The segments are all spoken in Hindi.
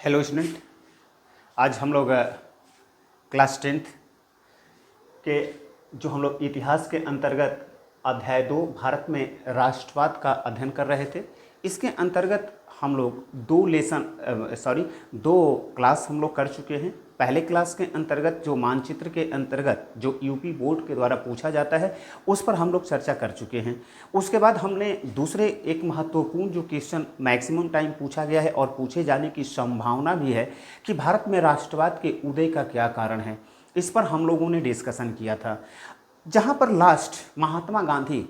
हेलो स्टूडेंट, आज हम लोग क्लास 10th के जो हम लोग इतिहास के अंतर्गत अध्याय 2 भारत में राष्ट्रवाद का अध्ययन कर रहे थे। इसके अंतर्गत हम लोग दो क्लास हम लोग कर चुके हैं। पहले क्लास के अंतर्गत जो मानचित्र के अंतर्गत जो यूपी बोर्ड के द्वारा पूछा जाता है उस पर हम लोग चर्चा कर चुके हैं। उसके बाद हमने दूसरे एक महत्वपूर्ण जो क्वेश्चन मैक्सिमम टाइम पूछा गया है और पूछे जाने की संभावना भी है कि भारत में राष्ट्रवाद के उदय का क्या कारण है, इस पर हम लोगों ने डिस्कशन किया था। जहाँ पर लास्ट महात्मा गांधी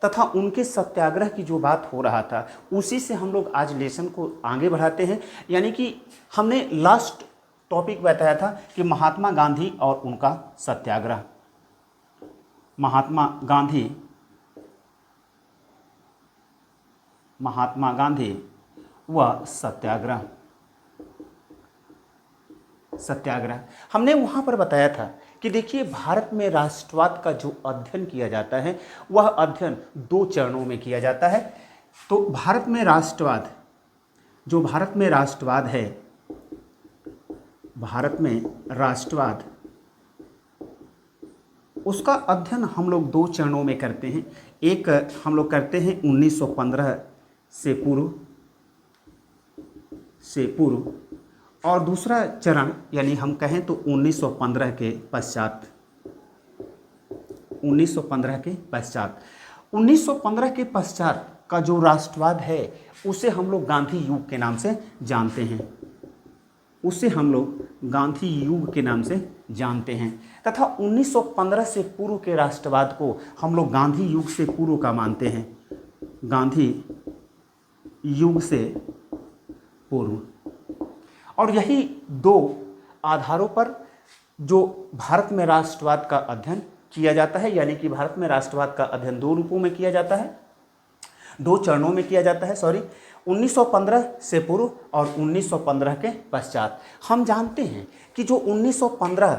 तथा उनके सत्याग्रह की जो बात हो रहा था उसी से हम लोग आज लेसन को आगे बढ़ाते हैं। यानी कि हमने लास्ट टॉपिक बताया था कि महात्मा गांधी और उनका सत्याग्रह, महात्मा गांधी व सत्याग्रह हमने वहाँ पर बताया था कि देखिए, भारत में राष्ट्रवाद का जो अध्ययन किया जाता है वह अध्ययन 2 चरणों में किया जाता है। तो भारत में राष्ट्रवाद है, भारत में राष्ट्रवाद, उसका अध्ययन हम लोग 2 चरणों में करते हैं। एक हम लोग करते हैं 1915 से पूर्व और दूसरा चरण यानी हम कहें तो 1915 के पश्चात। 1915 के पश्चात का जो राष्ट्रवाद है उसे हम लोग गांधी युग के नाम से जानते हैं। तथा 1915 से पूर्व के राष्ट्रवाद को हम लोग गांधी युग से पूर्व का मानते हैं, गांधी युग से पूर्व। और यही 2 आधारों पर जो भारत में राष्ट्रवाद का अध्ययन किया जाता है, यानी कि भारत में राष्ट्रवाद का अध्ययन 2 रूपों में किया जाता है, 2 चरणों में किया जाता है। 1915 से पूर्व और 1915 के पश्चात। हम जानते हैं कि जो 1915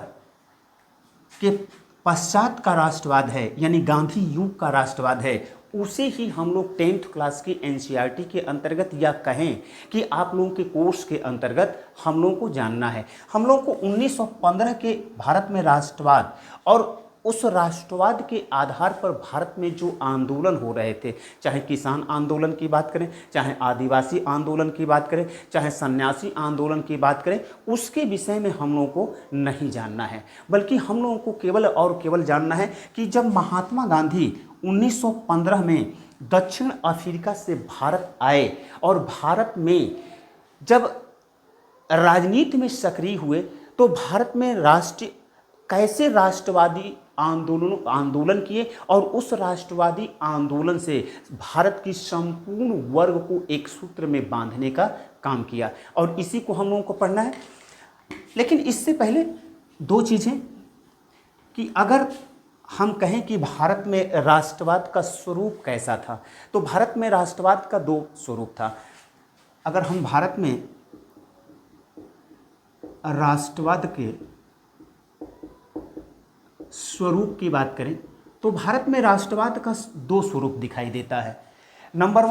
के पश्चात का राष्ट्रवाद है यानी गांधी युग का राष्ट्रवाद है, उसे ही हम लोग 10th क्लास की एनसीईआरटी के अंतर्गत या कहें कि आप लोगों के कोर्स के अंतर्गत हम लोगों को जानना है। हम लोगों को 1915 के भारत में राष्ट्रवाद और उस राष्ट्रवाद के आधार पर भारत में जो आंदोलन हो रहे थे, चाहे किसान आंदोलन की बात करें, चाहे आदिवासी आंदोलन की बात करें, चाहे सन्यासी आंदोलन की बात करें, उसके विषय में हम लोगों को नहीं जानना है, बल्कि हम लोगों को केवल और केवल जानना है कि जब महात्मा गांधी 1915 में दक्षिण अफ्रीका से भारत आए और भारत में जब राजनीति में सक्रिय हुए तो भारत में कैसे राष्ट्रवादी आंदोलन किए और उस राष्ट्रवादी आंदोलन से भारत की संपूर्ण वर्ग को एक सूत्र में बांधने का काम किया। और इसी को हम लोगों को पढ़ना है। लेकिन इससे पहले 2 चीज़ें कि अगर हम कहें कि भारत में राष्ट्रवाद का स्वरूप कैसा था, तो भारत में राष्ट्रवाद का 2 स्वरूप था। अगर हम भारत में राष्ट्रवाद के स्वरूप की बात करें तो भारत में राष्ट्रवाद का 2 स्वरूप दिखाई देता है। नंबर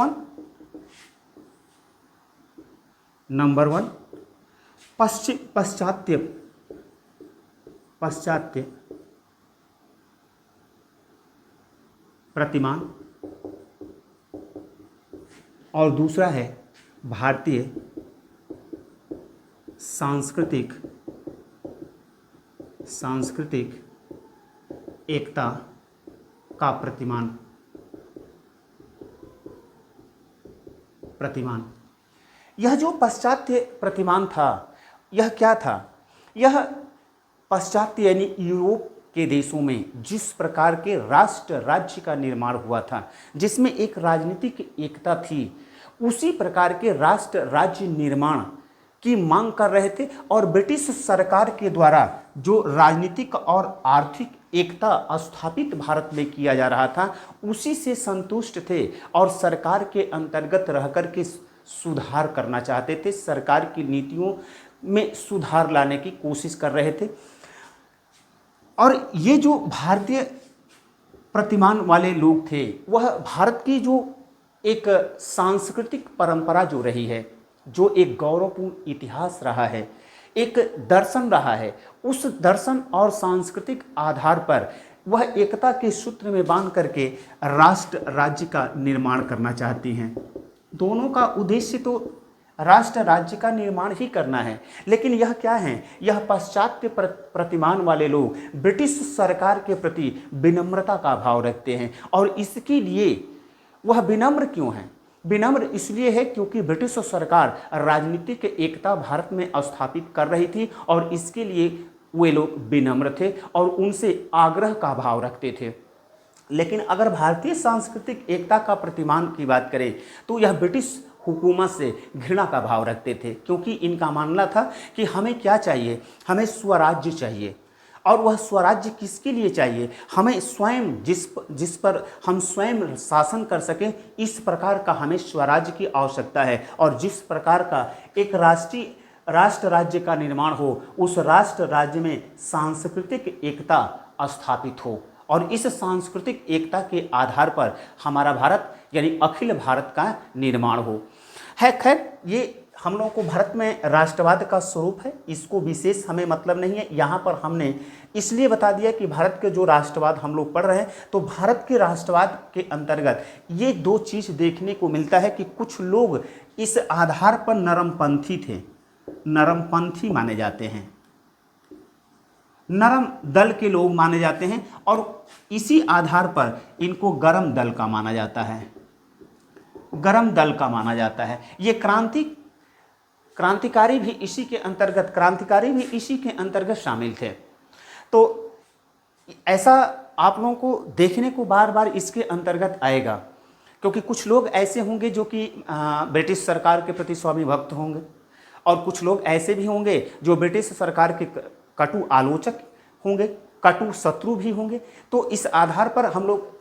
वन पाश्चात्य प्रतिमान और दूसरा है भारतीय सांस्कृतिक एकता का प्रतिमान। यह जो पाश्चात्य प्रतिमान था, यह क्या था? यह पाश्चात्य यानी यूरोप के देशों में जिस प्रकार के राष्ट्र राज्य का निर्माण हुआ था, जिसमें एक राजनीतिक एकता थी, उसी प्रकार के राष्ट्र राज्य निर्माण की मांग कर रहे थे। और ब्रिटिश सरकार के द्वारा जो राजनीतिक और आर्थिक एकता स्थापित भारत में किया जा रहा था, उसी से संतुष्ट थे और सरकार के अंतर्गत रहकर के सुधार करना चाहते थे, सरकार की नीतियों में सुधार लाने की कोशिश कर रहे थे। और ये जो भारतीय प्रतिमान वाले लोग थे, वह भारत की जो एक सांस्कृतिक परंपरा जो रही है, जो एक गौरवपूर्ण इतिहास रहा है, एक दर्शन रहा है, उस दर्शन और सांस्कृतिक आधार पर वह एकता के सूत्र में बांध करके राष्ट्र राज्य का निर्माण करना चाहती हैं। दोनों का उद्देश्य तो राष्ट्र राज्य का निर्माण ही करना है, लेकिन यह क्या है, यह पाश्चात्य प्रतिमान वाले लोग ब्रिटिश सरकार के प्रति विनम्रता का भाव रखते हैं। और इसके लिए वह विनम्र क्यों है? विनम्र इसलिए है क्योंकि ब्रिटिश सरकार राजनीतिक एकता भारत में स्थापित कर रही थी और इसके लिए वे लोग विनम्र थे और उनसे आग्रह का भाव रखते थे। लेकिन अगर भारतीय सांस्कृतिक एकता का प्रतिमान की बात करें तो यह ब्रिटिश हुकूमत से घृणा का भाव रखते थे, क्योंकि इनका मानना था कि हमें क्या चाहिए, हमें स्वराज्य चाहिए। और वह स्वराज्य किसके लिए चाहिए? हमें स्वयं जिस पर हम स्वयं शासन कर सकें, इस प्रकार का हमें स्वराज्य की आवश्यकता है। और जिस प्रकार का एक राष्ट्र राज्य का निर्माण हो, उस राष्ट्र राज्य में सांस्कृतिक एकता स्थापित हो और इस सांस्कृतिक एकता के आधार पर हमारा भारत यानी अखिल भारत का निर्माण हो। है खैर, ये हम लोगों को भारत में राष्ट्रवाद का स्वरूप है, इसको विशेष हमें मतलब नहीं है। यहाँ पर हमने इसलिए बता दिया कि भारत के जो राष्ट्रवाद हम लोग पढ़ रहे हैं, तो भारत के राष्ट्रवाद के अंतर्गत ये दो चीज़ देखने को मिलता है कि कुछ लोग इस आधार पर नरमपंथी थे, नरमपंथी माने जाते हैं, नरम दल के लोग माने जाते हैं, और इसी आधार पर इनको गरम दल का माना जाता है, गरम दल का माना जाता है। ये क्रांतिकारी भी इसी के अंतर्गत शामिल थे। तो ऐसा आप लोगों को देखने को बार बार इसके अंतर्गत आएगा, क्योंकि कुछ लोग ऐसे होंगे जो कि ब्रिटिश सरकार के प्रति स्वामी भक्त होंगे, और कुछ लोग ऐसे भी होंगे जो ब्रिटिश सरकार के कटु आलोचक होंगे, कटु शत्रु भी होंगे। तो इस आधार पर हम लोग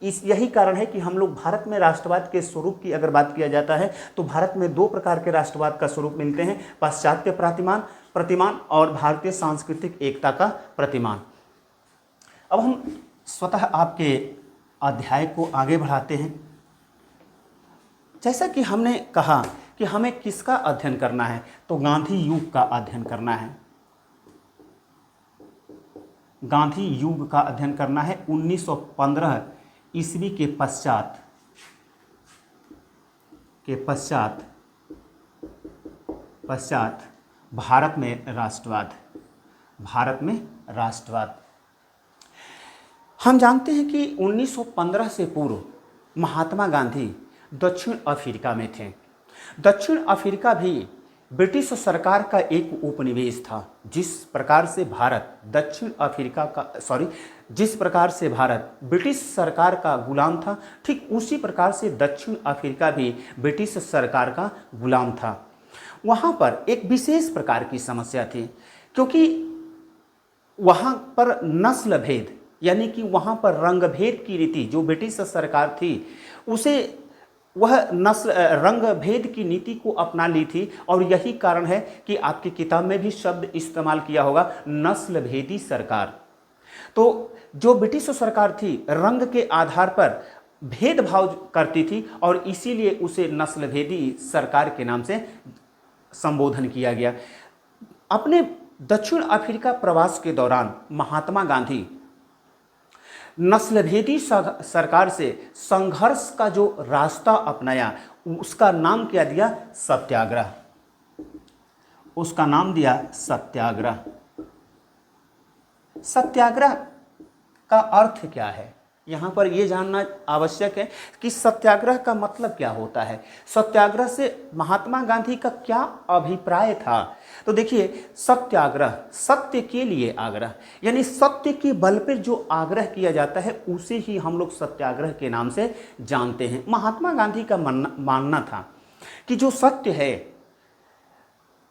यही कारण है कि हम लोग भारत में राष्ट्रवाद के स्वरूप की अगर बात किया जाता है तो भारत में दो प्रकार के राष्ट्रवाद का स्वरूप मिलते हैं, पाश्चात्य प्रतिमान और भारतीय सांस्कृतिक एकता का प्रतिमान। अब हम स्वतः आपके अध्याय को आगे बढ़ाते हैं। जैसा कि हमने कहा कि हमें किसका अध्ययन करना है, तो गांधी युग का अध्ययन करना है। गांधी युग का अध्ययन करना है। 1915 ईस्वी के पश्चात भारत में राष्ट्रवाद। हम जानते हैं कि 1915 से पूर्व महात्मा गांधी दक्षिण अफ्रीका में थे। दक्षिण अफ्रीका भी ब्रिटिश सरकार का एक उपनिवेश था। जिस प्रकार से भारत ब्रिटिश सरकार का गुलाम था, ठीक उसी प्रकार से दक्षिण अफ्रीका भी ब्रिटिश सरकार का गुलाम था। वहाँ पर एक विशेष प्रकार की समस्या थी, क्योंकि वहाँ पर नस्ल भेद यानी कि वहाँ पर रंग भेद की रीति जो ब्रिटिश सरकार थी, उसे वह रंग भेद की नीति को अपना ली थी। और यही कारण है कि आपकी किताब में भी शब्द इस्तेमाल किया होगा, नस्ल भेदी सरकार। तो जो ब्रिटिश सरकार थी रंग के आधार पर भेदभाव करती थी और इसीलिए उसे नस्ल भेदी सरकार के नाम से संबोधन किया गया। अपने दक्षिण अफ्रीका प्रवास के दौरान महात्मा गांधी नस्लभेदी सरकार से संघर्ष का जो रास्ता अपनाया, उसका नाम क्या दिया? सत्याग्रह। उसका नाम दिया सत्याग्रह। सत्याग्रह का अर्थ क्या है? यहाँ पर यह जानना आवश्यक है कि सत्याग्रह का मतलब क्या होता है, सत्याग्रह से महात्मा गांधी का क्या अभिप्राय था। तो देखिए, सत्याग्रह सत्य के लिए आग्रह, यानी सत्य के बल पर जो आग्रह किया जाता है उसे ही हम लोग सत्याग्रह के नाम से जानते हैं। महात्मा गांधी का मानना था कि जो सत्य है,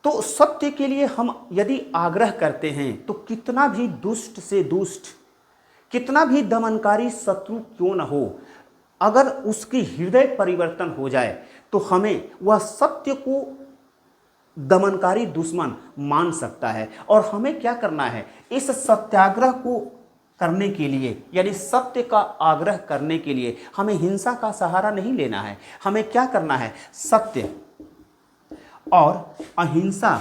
तो सत्य के लिए हम यदि आग्रह करते हैं तो कितना भी दुष्ट से दुष्ट, कितना भी दमनकारी शत्रु क्यों न हो, अगर उसकी हृदय परिवर्तन हो जाए तो हमें वह सत्य को दमनकारी दुश्मन मान सकता है। और हमें क्या करना है, इस सत्याग्रह को करने के लिए यानी सत्य का आग्रह करने के लिए हमें हिंसा का सहारा नहीं लेना है। हमें क्या करना है, और अहिंसा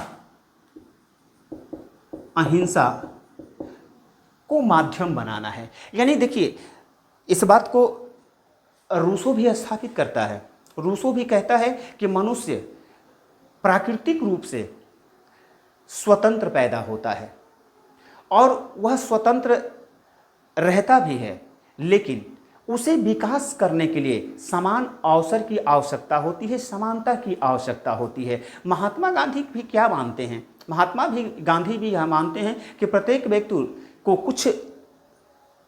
अहिंसा को माध्यम बनाना है। यानी देखिए, इस बात को रूसो भी स्थापित करता है। रूसो भी कहता है कि मनुष्य प्राकृतिक रूप से स्वतंत्र पैदा होता है और वह स्वतंत्र रहता भी है, लेकिन उसे विकास करने के लिए समान अवसर की आवश्यकता होती है, समानता की आवश्यकता होती है। महात्मा गांधी भी क्या मानते हैं? गांधी भी यह मानते हैं कि प्रत्येक व्यक्ति को कुछ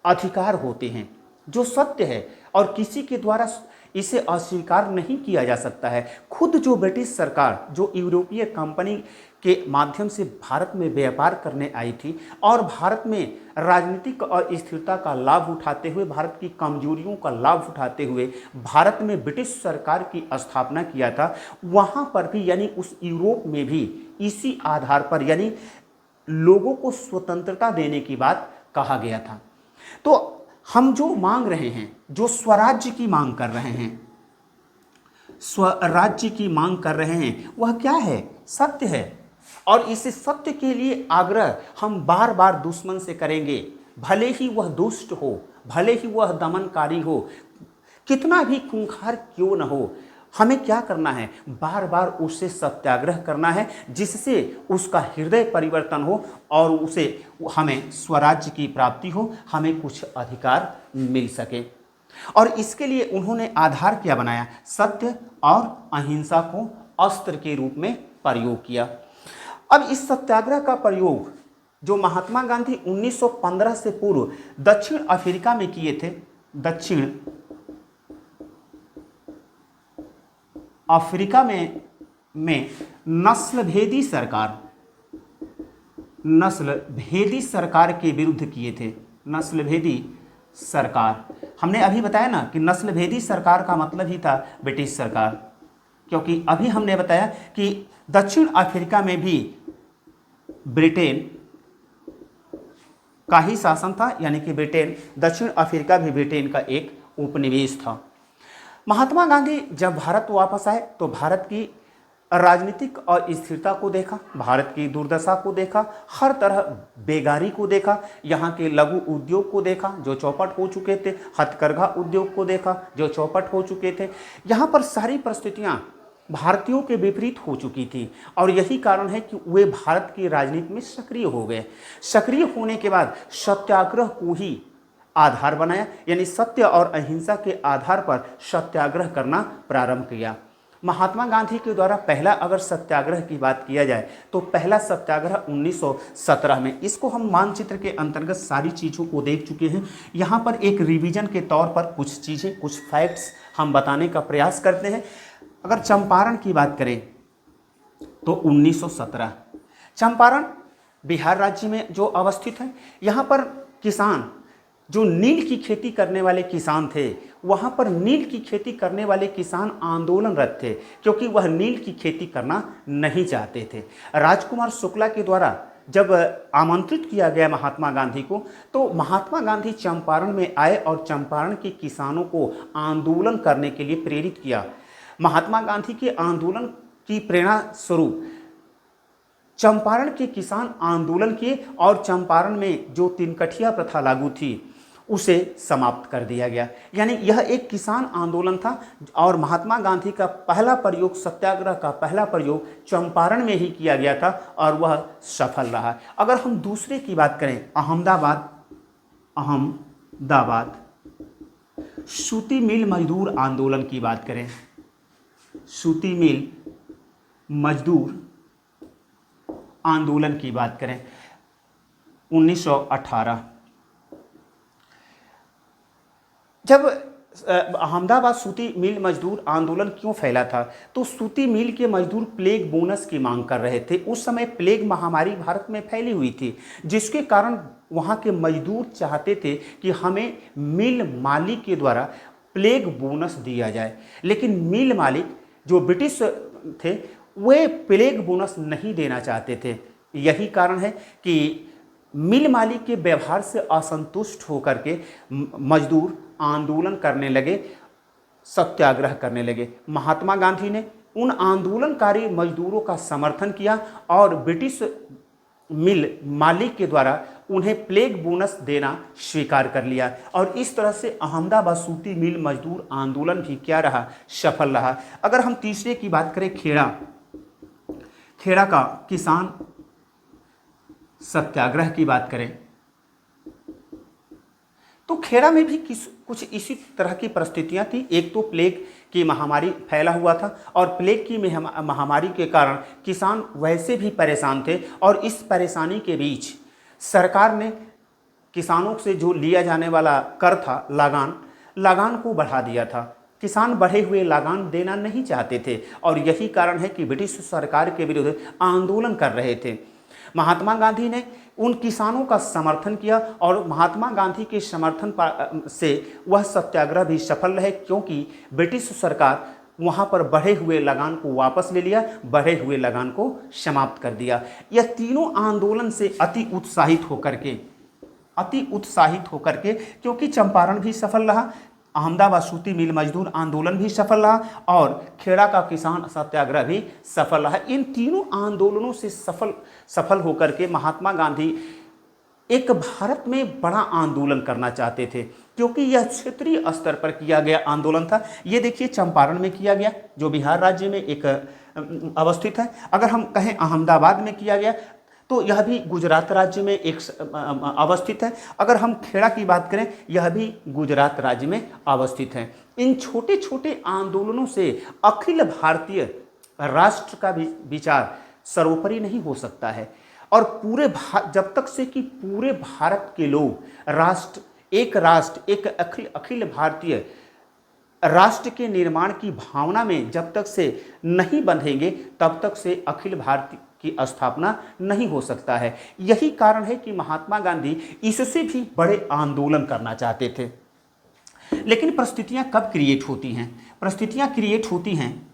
अधिकार होते हैं जो सत्य है और किसी के द्वारा इसे अस्वीकार नहीं किया जा सकता है। खुद जो ब्रिटिश सरकार, जो यूरोपीय कंपनी के माध्यम से भारत में व्यापार करने आई थी और भारत में राजनीतिक अस्थिरता का लाभ उठाते हुए, भारत की कमजोरियों का लाभ उठाते हुए भारत में ब्रिटिश सरकार की स्थापना किया था, वहाँ पर भी यानी उस यूरोप में भी इसी आधार पर यानी लोगों को स्वतंत्रता देने की बात कहा गया था। तो हम जो मांग रहे हैं, जो स्वराज्य की मांग कर रहे हैं, स्वराज्य की मांग कर रहे हैं, वह क्या है? सत्य है। और इस सत्य के लिए आग्रह हम बार बार दुश्मन से करेंगे, भले ही वह दुष्ट हो, भले ही वह दमनकारी हो, कितना भी खूंखार क्यों न हो। हमें क्या करना है? बार बार उससे सत्याग्रह करना है, जिससे उसका हृदय परिवर्तन हो और उसे हमें स्वराज्य की प्राप्ति हो, हमें कुछ अधिकार मिल सके। और इसके लिए उन्होंने आधार क्या बनाया? सत्य और अहिंसा को अस्त्र के रूप में प्रयोग किया। अब इस सत्याग्रह का प्रयोग जो महात्मा गांधी 1915 से पूर्व दक्षिण अफ्रीका में किए थे, दक्षिण अफ्रीका में नस्लभेदी सरकार के विरुद्ध किए थे। नस्लभेदी सरकार, हमने अभी बताया ना कि नस्लभेदी सरकार का मतलब ही था ब्रिटिश सरकार, क्योंकि अभी हमने बताया कि दक्षिण अफ्रीका में भी ब्रिटेन का ही शासन था, यानी कि ब्रिटेन, दक्षिण अफ्रीका भी ब्रिटेन का एक उपनिवेश था। महात्मा गांधी जब भारत वापस आए तो भारत की राजनीतिक अस्थिरता को देखा, भारत की दुर्दशा को देखा, हर तरह बेगारी को देखा, यहाँ के लघु उद्योग को देखा जो चौपट हो चुके थे, हथकरघा उद्योग को देखा जो चौपट हो चुके थे। यहाँ पर सारी परिस्थितियाँ भारतीयों के विपरीत हो चुकी थी और यही कारण है कि वे भारत की राजनीति में सक्रिय हो गए। सक्रिय होने के बाद सत्याग्रह को ही आधार बनाया, यानी सत्य और अहिंसा के आधार पर सत्याग्रह करना प्रारंभ किया। महात्मा गांधी के द्वारा पहला अगर सत्याग्रह की बात किया जाए तो पहला सत्याग्रह 1917 में, इसको हम मानचित्र के अंतर्गत सारी चीज़ों को देख चुके हैं। यहाँ पर एक रिवीजन के तौर पर कुछ चीज़ें, कुछ फैक्ट्स हम बताने का प्रयास करते हैं। अगर चंपारण की बात करें तो 1917 चंपारण बिहार राज्य में जो अवस्थित है, यहाँ पर किसान जो नील की खेती करने वाले किसान थे, वहाँ पर नील की खेती करने वाले किसान आंदोलनरत थे, क्योंकि वह नील की खेती करना नहीं चाहते थे। राजकुमार शुक्ला के द्वारा जब आमंत्रित किया गया महात्मा गांधी को, तो महात्मा गांधी चंपारण में आए और चंपारण के किसानों को आंदोलन करने के लिए प्रेरित किया। महात्मा गांधी के आंदोलन की प्रेरणा स्वरूप चंपारण के किसान आंदोलन किए और चंपारण में जो तिनकठिया प्रथा लागू थी उसे समाप्त कर दिया गया। यानी यह एक किसान आंदोलन था और महात्मा गांधी का पहला प्रयोग, सत्याग्रह का पहला प्रयोग चंपारण में ही किया गया था और वह सफल रहा। अगर हम दूसरे की बात करें, अहमदाबाद सूती मिल मजदूर आंदोलन की बात करें, सूती मिल मजदूर आंदोलन की बात करें 1918, जब अहमदाबाद सूती मिल मजदूर आंदोलन क्यों फैला था, तो सूती मिल के मजदूर प्लेग बोनस की मांग कर रहे थे। उस समय प्लेग महामारी भारत में फैली हुई थी, जिसके कारण वहाँ के मजदूर चाहते थे कि हमें मिल मालिक के द्वारा प्लेग बोनस दिया जाए, लेकिन मिल मालिक जो ब्रिटिश थे वे प्लेग बोनस नहीं देना चाहते थे। यही कारण है कि मिल मालिक के व्यवहार से असंतुष्ट होकर के मजदूर आंदोलन करने लगे, सत्याग्रह करने लगे। महात्मा गांधी ने उन आंदोलनकारी मजदूरों का समर्थन किया और ब्रिटिश मिल मालिक के द्वारा उन्हें प्लेग बोनस देना स्वीकार कर लिया। और इस तरह से अहमदाबाद सूती मिल मजदूर आंदोलन भी क्या रहा, सफल रहा। अगर हम तीसरे की बात करें, खेड़ा का किसान सत्याग्रह की बात करें तो खेड़ा में भी कुछ इसी तरह की परिस्थितियां थी। एक तो प्लेग की महामारी फैला हुआ था और प्लेग की महामारी के कारण किसान वैसे भी परेशान थे और इस परेशानी के बीच सरकार ने किसानों से जो लिया जाने वाला कर था, लगान को बढ़ा दिया था। किसान बढ़े हुए लगान देना नहीं चाहते थे और यही कारण है कि ब्रिटिश सरकार के विरुद्ध आंदोलन कर रहे थे। महात्मा गांधी ने उन किसानों का समर्थन किया और महात्मा गांधी के समर्थन से वह सत्याग्रह भी सफल रहे, क्योंकि ब्रिटिश सरकार वहाँ पर बढ़े हुए लगान को वापस ले लिया, बढ़े हुए लगान को समाप्त कर दिया। यह तीनों आंदोलन से अति उत्साहित होकर के क्योंकि चंपारण भी सफल रहा, अहमदाबाद सूती मिल मजदूर आंदोलन भी सफल रहा और खेड़ा का किसान सत्याग्रह भी सफल रहा। इन तीनों आंदोलनों से सफल होकर के महात्मा गांधी एक भारत में बड़ा आंदोलन करना चाहते थे, क्योंकि यह क्षेत्रीय स्तर पर किया गया आंदोलन था। ये देखिए चंपारण में किया गया, जो बिहार राज्य में एक अवस्थित है। अगर हम कहें अहमदाबाद में किया गया तो यह भी गुजरात राज्य में एक अवस्थित है। अगर हम खेड़ा की बात करें, यह भी गुजरात राज्य में अवस्थित है। इन छोटे छोटे आंदोलनों से अखिल भारतीय राष्ट्र का भी विचार सर्वोपरि नहीं हो सकता है और जब तक से कि पूरे भारत के लोग एक अखिल भारतीय राष्ट्र के निर्माण की भावना में जब तक से नहीं बंधेंगे, तब तक से अखिल भारतीय की स्थापना नहीं हो सकता है। यही कारण है कि महात्मा गांधी इससे भी बड़े आंदोलन करना चाहते थे। लेकिन परिस्थितियां कब क्रिएट होती हैं? परिस्थितियां क्रिएट होती हैं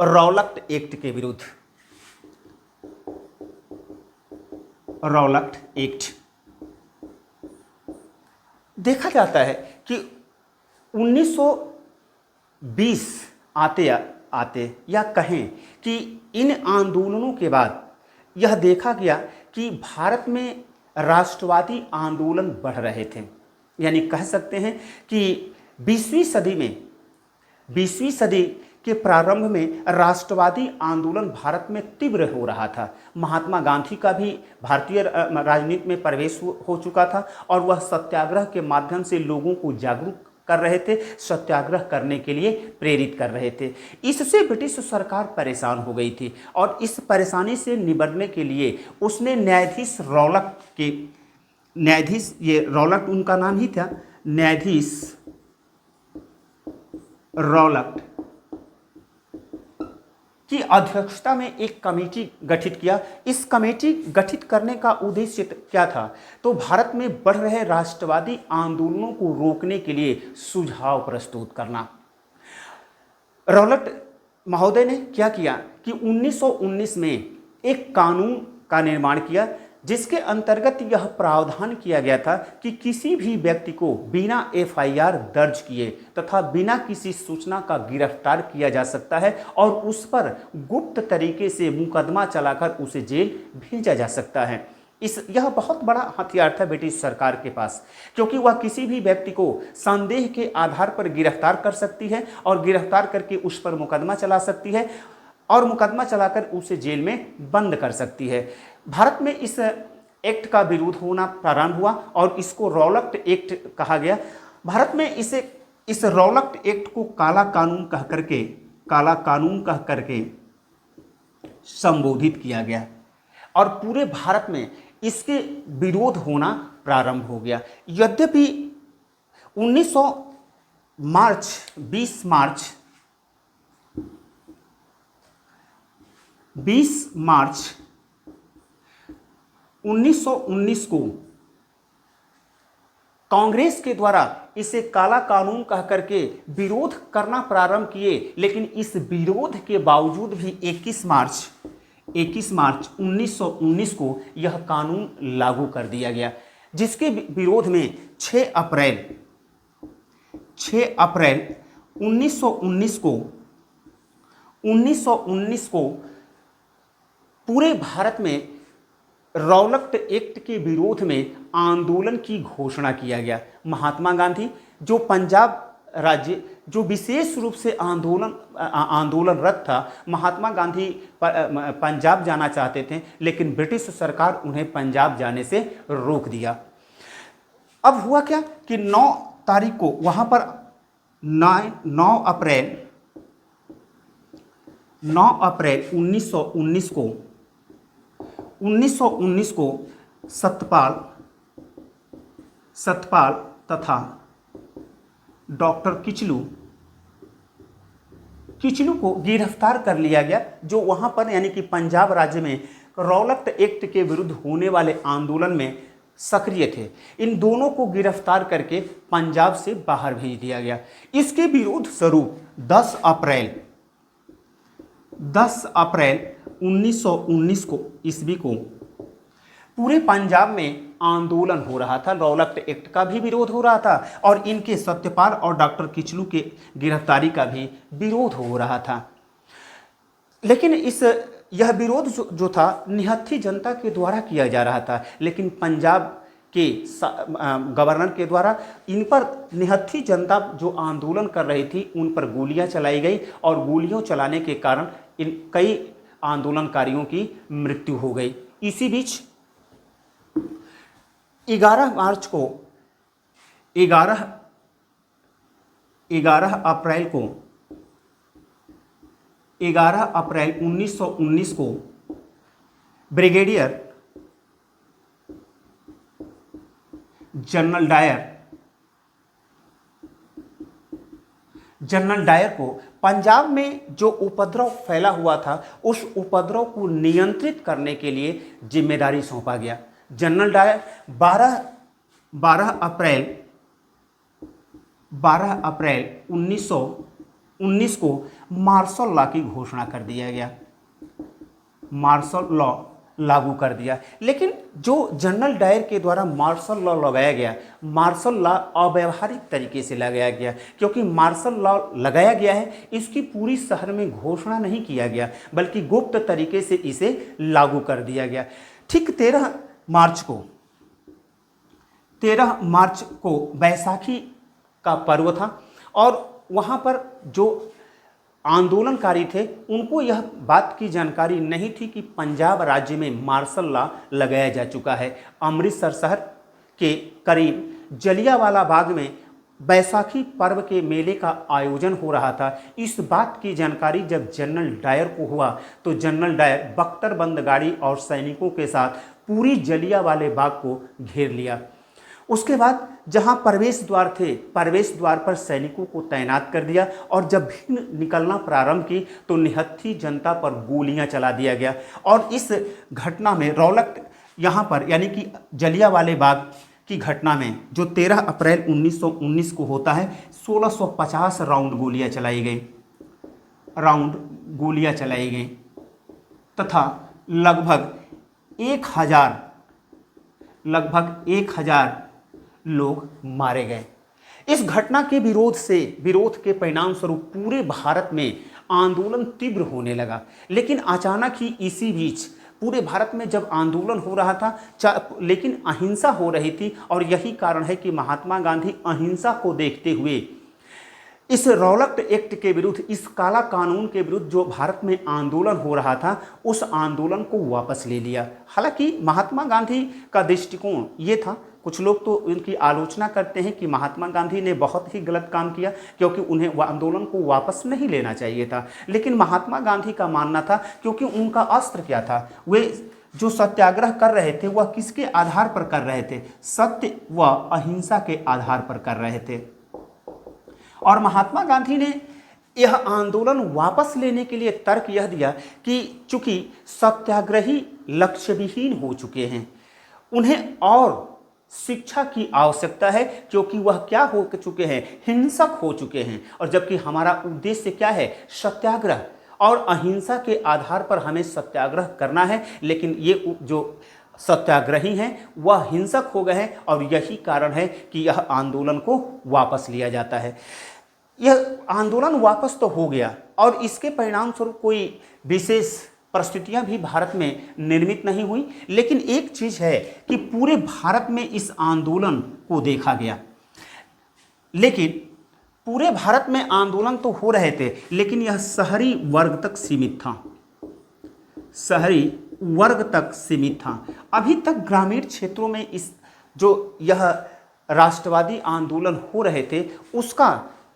रौलट एक्ट के विरुद्ध। रौलट एक्ट देखा जाता है कि 1920 आते या कहें कि इन आंदोलनों के बाद यह देखा गया कि भारत में राष्ट्रवादी आंदोलन बढ़ रहे थे। यानी कह सकते हैं कि 20वीं सदी के प्रारंभ में राष्ट्रवादी आंदोलन भारत में तीव्र हो रहा था। महात्मा गांधी का भी भारतीय राजनीति में प्रवेश हो चुका था और वह सत्याग्रह के माध्यम से लोगों को जागरूक कर रहे थे, सत्याग्रह करने के लिए प्रेरित कर रहे थे। इससे ब्रिटिश सरकार परेशान हो गई थी और इस परेशानी से निबटने के लिए उसने ये रौलट उनका नाम ही था, न्यायाधीश रौलट की अध्यक्षता में एक कमेटी गठित किया। इस कमेटी गठित करने का उद्देश्य क्या था? तो भारत में बढ़ रहे राष्ट्रवादी आंदोलनों को रोकने के लिए सुझाव प्रस्तुत करना। रौलट महोदय ने क्या किया कि 1919 में एक कानून का निर्माण किया, जिसके अंतर्गत यह प्रावधान किया गया था कि किसी भी व्यक्ति को बिना FIR दर्ज किए तथा बिना किसी सूचना का गिरफ्तार किया जा सकता है और उस पर गुप्त तरीके से मुकदमा चलाकर उसे जेल भेजा जा सकता है। यह बहुत बड़ा हथियार था ब्रिटिश सरकार के पास, क्योंकि वह किसी भी व्यक्ति को संदेह के आधार पर गिरफ्तार कर सकती है और गिरफ्तार करके उस पर मुकदमा चला सकती है और मुकदमा चलाकर उसे जेल में बंद कर सकती है। भारत में इस एक्ट का विरोध होना प्रारंभ हुआ और इसको रौलट एक्ट कहा गया। भारत में इस रौलट एक्ट को काला कानून कह करके संबोधित किया गया और पूरे भारत में इसके विरोध होना प्रारंभ हो गया। यद्यपि 20 मार्च 1919 को कांग्रेस के द्वारा इसे काला कानून कह करके विरोध करना प्रारंभ किए, लेकिन इस विरोध के बावजूद भी 21 मार्च 1919 को यह कानून लागू कर दिया गया, जिसके विरोध में 6 अप्रैल 1919 को 1919 को पूरे भारत में रौलट एक्ट के विरोध में आंदोलन की घोषणा किया गया। महात्मा गांधी जो पंजाब राज्य जो विशेष रूप से आंदोलनरत था, महात्मा गांधी पंजाब जाना चाहते थे, लेकिन ब्रिटिश सरकार उन्हें पंजाब जाने से रोक दिया। अब हुआ क्या कि 9 तारीख को वहाँ पर 9 अप्रैल 1919 को सतपाल तथा डॉक्टर किचलू को गिरफ्तार कर लिया गया, जो वहाँ पर यानी कि पंजाब राज्य में रौलट एक्ट के विरुद्ध होने वाले आंदोलन में सक्रिय थे। इन दोनों को गिरफ्तार करके पंजाब से बाहर भेज दिया गया। इसके विरोध स्वरूप 10 अप्रैल 1919 को ईस्वी को पूरे पंजाब में आंदोलन हो रहा था। रौलट एक्ट का भी विरोध हो रहा था और इनके सत्यपाल और डॉक्टर किचलू के गिरफ्तारी का भी विरोध हो रहा था। लेकिन यह विरोध जो था निहत्थी जनता के द्वारा किया जा रहा था, लेकिन पंजाब के गवर्नर के द्वारा इन पर निहत्थी जनता जो आंदोलन कर रही थी उन पर गोलियां चलाई गई और गोलियों चलाने के कारण इन कई आंदोलनकारियों की मृत्यु हो गई। इसी बीच 11 अप्रैल 1919 को ब्रिगेडियर जनरल डायर को पंजाब में जो उपद्रव फैला हुआ था उस उपद्रव को नियंत्रित करने के लिए जिम्मेदारी सौंपा गया। जनरल डायर 12 अप्रैल 1919 को मार्शल लॉ की घोषणा कर दिया गया। मार्शल लॉ लागू कर दिया। लेकिन जो जनरल डायर के द्वारा मार्शल लॉ लगाया गया, मार्शल लॉ अव्यावहारिक तरीके से लगाया गया, क्योंकि मार्शल लॉ लगाया गया है इसकी पूरी शहर में घोषणा नहीं किया गया, बल्कि गुप्त तरीके से इसे लागू कर दिया गया। ठीक 13 मार्च को बैसाखी का पर्व था और वहाँ पर जो आंदोलनकारी थे उनको यह बात की जानकारी नहीं थी कि पंजाब राज्य में मार्शल लॉ लगाया जा चुका है। अमृतसर शहर के करीब जलियांवाला बाग में बैसाखी पर्व के मेले का आयोजन हो रहा था। इस बात की जानकारी जब जनरल डायर को हुआ तो जनरल डायर बख्तरबंद गाड़ी और सैनिकों के साथ पूरी जलियांवाले बाग को घेर लिया। उसके बाद जहां प्रवेश द्वार थे, प्रवेश द्वार पर सैनिकों को तैनात कर दिया और जब भीड़ निकलना प्रारंभ की तो निहत्थी जनता पर गोलियां चला दिया गया। और इस घटना में रौलट यहां पर यानी कि जलियांवाले बाग की घटना में जो 13 अप्रैल 1919 को होता है 1650 राउंड गोलियां चलाई गई तथा लगभग 1000 लोग मारे गए। इस घटना के विरोध के परिणाम स्वरूप पूरे भारत में आंदोलन तीव्र होने लगा। लेकिन अचानक ही इसी बीच पूरे भारत में जब आंदोलन हो रहा था लेकिन अहिंसा हो रही थी, और यही कारण है कि महात्मा गांधी अहिंसा को देखते हुए इस रौलट एक्ट के विरुद्ध, इस काला कानून के विरुद्ध जो भारत में आंदोलन हो रहा था उस आंदोलन को वापस ले लिया। हालांकि महात्मा गांधी का दृष्टिकोण ये था, कुछ लोग तो उनकी आलोचना करते हैं कि महात्मा गांधी ने बहुत ही गलत काम किया क्योंकि उन्हें वह आंदोलन को वापस नहीं लेना चाहिए था। लेकिन महात्मा गांधी का मानना था क्योंकि उनका अस्त्र क्या था, वे जो सत्याग्रह कर रहे थे वह किसके आधार पर कर रहे थे, सत्य व अहिंसा के आधार पर कर रहे थे। और महात्मा गांधी ने यह आंदोलन वापस लेने के लिए तर्क यह दिया कि चूंकि सत्याग्रही लक्ष्य विहीन हो चुके हैं, उन्हें और शिक्षा की आवश्यकता है, क्योंकि वह क्या हो चुके हैं, हिंसक हो चुके हैं। और जबकि हमारा उद्देश्य क्या है, सत्याग्रह, और अहिंसा के आधार पर हमें सत्याग्रह करना है। लेकिन ये जो सत्याग्रही हैं वह हिंसक हो गए हैं और यही कारण है कि यह आंदोलन को वापस लिया जाता है। यह आंदोलन वापस तो हो गया और इसके परिणाम स्वरूप कोई विशेष परिस्थितियां भी भारत में निर्मित नहीं हुई, लेकिन एक चीज है कि पूरे भारत में इस आंदोलन को देखा गया। लेकिन पूरे भारत में आंदोलन तो हो रहे थे, लेकिन यह शहरी वर्ग तक सीमित था, शहरी वर्ग तक सीमित था। अभी तक ग्रामीण क्षेत्रों में इस जो यह राष्ट्रवादी आंदोलन हो रहे थे उसका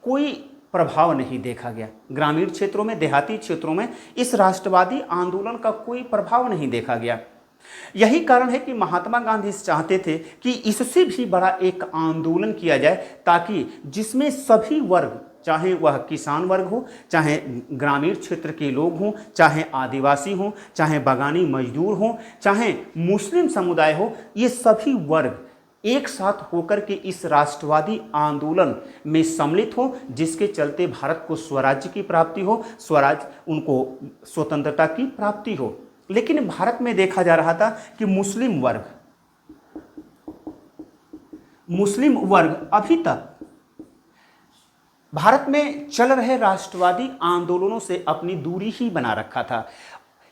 कोई प्रभाव नहीं देखा गया। ग्रामीण क्षेत्रों में, देहाती क्षेत्रों में इस राष्ट्रवादी आंदोलन का कोई प्रभाव नहीं देखा गया। यही कारण है कि महात्मा गांधी चाहते थे कि इससे भी बड़ा एक आंदोलन किया जाए, ताकि जिसमें सभी वर्ग, चाहे वह किसान वर्ग हो, चाहे ग्रामीण क्षेत्र के लोग हों, चाहे आदिवासी हों, चाहे बागानी मजदूर हों, चाहे मुस्लिम समुदाय हो, ये सभी वर्ग एक साथ होकर के इस राष्ट्रवादी आंदोलन में सम्मिलित हो, जिसके चलते भारत को स्वराज्य की प्राप्ति हो, उनको स्वतंत्रता की प्राप्ति हो। लेकिन भारत में देखा जा रहा था कि मुस्लिम वर्ग अभी तक भारत में चल रहे राष्ट्रवादी आंदोलनों से अपनी दूरी ही बना रखा था।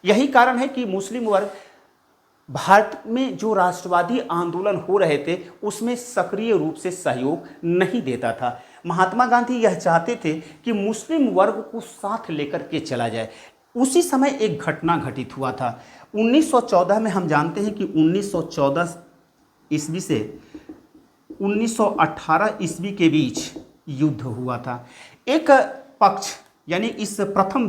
यही कारण है कि मुस्लिम वर्ग भारत में जो राष्ट्रवादी आंदोलन हो रहे थे उसमें सक्रिय रूप से सहयोग नहीं देता था। महात्मा गांधी यह चाहते थे कि मुस्लिम वर्ग को साथ लेकर के चला जाए। उसी समय एक घटना घटित हुआ था 1914 में। हम जानते हैं कि 1914 ईस्वी से 1918 ईस्वी के बीच युद्ध हुआ था। एक पक्ष यानी इस प्रथम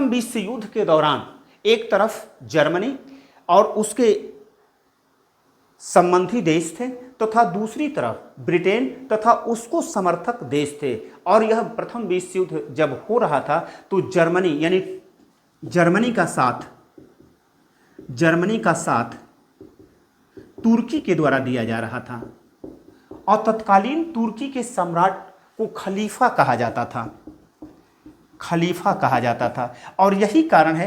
विश्व युद्ध के दौरान एक तरफ जर्मनी और उसके संबंधी देश थे, तथा दूसरी तरफ ब्रिटेन तथा उसको समर्थक देश थे। और यह प्रथम विश्व युद्ध जब हो रहा था तो जर्मनी का साथ तुर्की के द्वारा दिया जा रहा था और तत्कालीन तुर्की के सम्राट को खलीफा कहा जाता था। और यही कारण है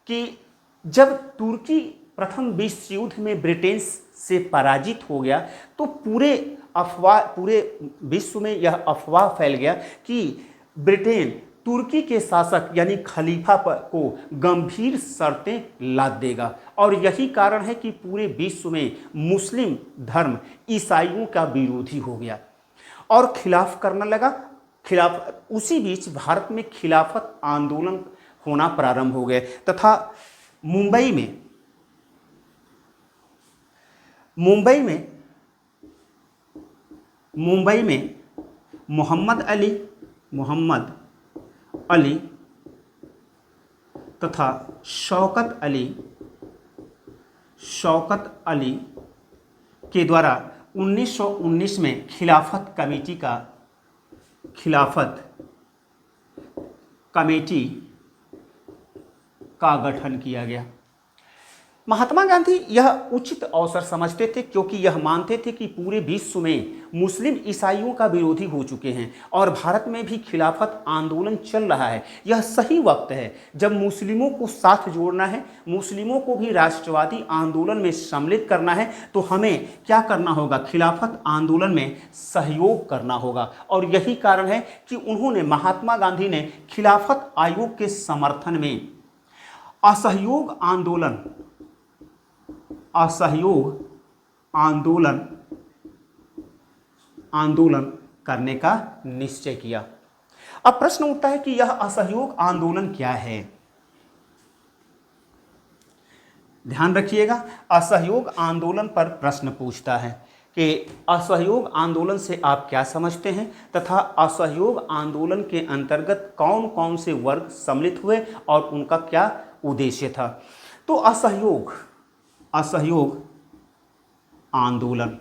कि जब तुर्की प्रथम विश्व युद्ध में ब्रिटेन से पराजित हो गया तो पूरे विश्व में यह अफवाह फैल गया कि ब्रिटेन तुर्की के शासक यानी खलीफा को गंभीर शर्तें लाद देगा। और यही कारण है कि पूरे विश्व में मुस्लिम धर्म ईसाइयों का विरोधी हो गया और खिलाफ करने लगा। उसी बीच भारत में खिलाफत आंदोलन होना प्रारंभ हो गए तथा मुंबई में मोहम्मद अली तथा शौकत अली के द्वारा 1919 में खिलाफत कमेटी का गठन किया गया। महात्मा गांधी यह उचित अवसर समझते थे, क्योंकि यह मानते थे कि पूरे विश्व में मुस्लिम ईसाइयों का विरोधी हो चुके हैं और भारत में भी खिलाफत आंदोलन चल रहा है। यह सही वक्त है जब मुस्लिमों को साथ जोड़ना है, मुस्लिमों को भी राष्ट्रवादी आंदोलन में सम्मिलित करना है। तो हमें क्या करना होगा? खिलाफत आंदोलन में सहयोग करना होगा। और यही कारण है कि महात्मा गांधी ने खिलाफत आयोग के समर्थन में असहयोग आंदोलन करने का निश्चय किया। अब प्रश्न उठता है कि यह असहयोग आंदोलन क्या है? ध्यान रखिएगा, असहयोग आंदोलन पर प्रश्न पूछता है कि असहयोग आंदोलन से आप क्या समझते हैं तथा असहयोग आंदोलन के अंतर्गत कौन कौन से वर्ग सम्मिलित हुए और उनका क्या उद्देश्य था। तो असहयोग आंदोलन